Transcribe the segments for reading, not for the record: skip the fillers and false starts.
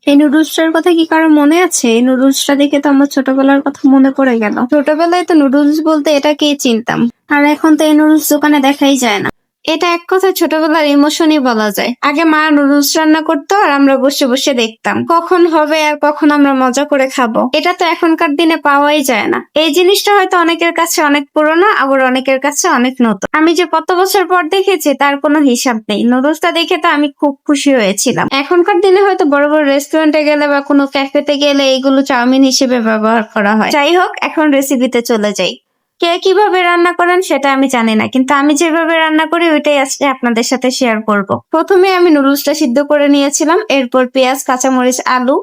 এই নুডলসটার কথা কি কারো মনে আছে? এই নুডলসটা দেখে তো আমার ছোটবেলার কথা মনে পড়ে গেল। ছোটবেলায় তো নুডলস বলতে এটাকেই চিনতাম, আর এখন তো এই নুডলস দোকানে দেখাই যায় না। এটা এক কথা ছোটবেলার ইমোশনই বলা যায়। আগে মা নুডলস রান্না করতো আর আমরা বসে বসে দেখতাম কখন হবে আর কখন আমরা মজা করে খাবো। এটা তো এখনকার দিনে পাওয়াই যায় না। এই জিনিসটা হয়তো অনেকের কাছে অনেক পুরনো, আবার অনেকের কাছে অনেক নতুন। আমি যে কত বছর পর দেখেছি তার কোনো হিসাব নেই। নুডলসটা দেখে তো আমি খুব খুশি হয়েছিলাম। এখনকার দিনে হয়তো বড় বড় রেস্টুরেন্টে গেলে বা কোনো ক্যাফেতে গেলে এইগুলো চাউমিন হিসেবে ব্যবহার করা হয়। যাই হোক, এখন রেসিপিতে চলে যাই। কে কিভাবে রান্না করেন সেটা আমি জানি না, কিন্তু আমি যেভাবে রান্না করি ওইটাই আজকে আপনাদের সাথে শেয়ার করব। প্রথমে আমি নুডলসটা সিদ্ধ করে নিয়েছিলাম, এরপর পেঁয়াজ, কাঁচামরিচ, আলু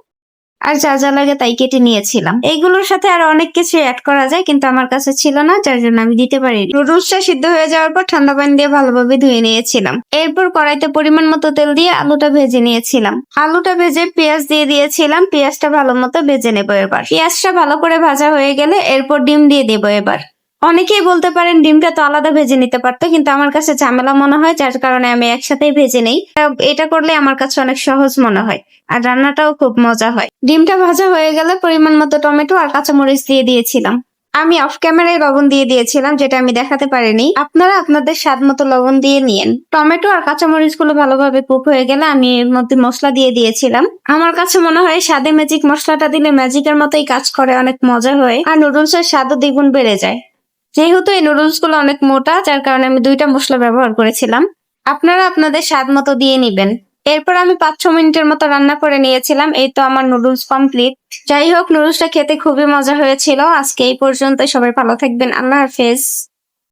আর যা যা লাগে তাই কেটে নিয়েছিলাম। এইগুলোর সাথে আরো অনেক কিছু অ্যাড করা যায়, কিন্তু আমার কাছে ছিল না, যার জন্য আমি দিতে পারিনি। নুডলসটা সিদ্ধ হয়ে যাওয়ার পর ঠান্ডা পানি দিয়ে ভালোভাবে ধুয়ে নিয়েছিলাম। এরপর কড়াইতে পরিমাণ মতো তেল দিয়ে আলুটা ভেজে নিয়েছিলাম। আলুটা ভেজে পেঁয়াজ দিয়ে দিয়েছিলাম। পেঁয়াজটা ভালো মতো ভেজে নেবো। এবার পেঁয়াজটা ভালো করে ভাজা হয়ে গেলে এরপর ডিম দিয়ে দেবো। এবার অনেকেই বলতে পারেন ডিমটা তো আলাদা ভেজে নিতে পারতো, কিন্তু আমার কাছে ঝামেলা মনে হয়, যার কারণে আমি একসাথেই ভেজে নেই। এটা করলে আমার কাছে অনেক সহজ মনে হয়, আর রান্নাটাও খুব মজা হয়। ডিমটা ভাজা হয়ে গেলে পরিমাণ মতো টমেটো আর কাঁচামরিচ দিয়ে দিয়েছিলাম। আমি অফ ক্যামেরায় লবণ দিয়ে দিয়েছিলাম, যেটা আমি দেখাতে পারিনি। আপনারা আপনাদের স্বাদ মতো লবণ দিয়ে নিয়েন। টমেটো আর কাঁচামরিচ গুলো ভালোভাবে কুক হয়ে গেলে আমি এর মধ্যে মশলা দিয়ে দিয়েছিলাম। আমার কাছে মনে হয় স্বাদে ম্যাজিক মশলাটা দিলে ম্যাজিকের মতোই কাজ করে, অনেক মজা হয়, আর নুডলসের স্বাদও দ্বিগুণ বেড়ে যায়। যেহেতু এই নুডলস গুলো অনেক মোটা, যার কারণে আমি 2টা মশলা ব্যবহার করেছিলাম। আপনারা আপনাদের স্বাদ মতো দিয়ে নিবেন। এরপর আমি 5-6 মিনিটের মতো রান্না করে নিয়েছিলাম। এই তো আমার নুডলস কমপ্লিট। যাই হোক, নুডলসটা খেতে খুবই মজা হয়েছিল। আজকে এই পর্যন্ত, সবাই ভালো থাকবেন। আল্লাহ হাফেজ।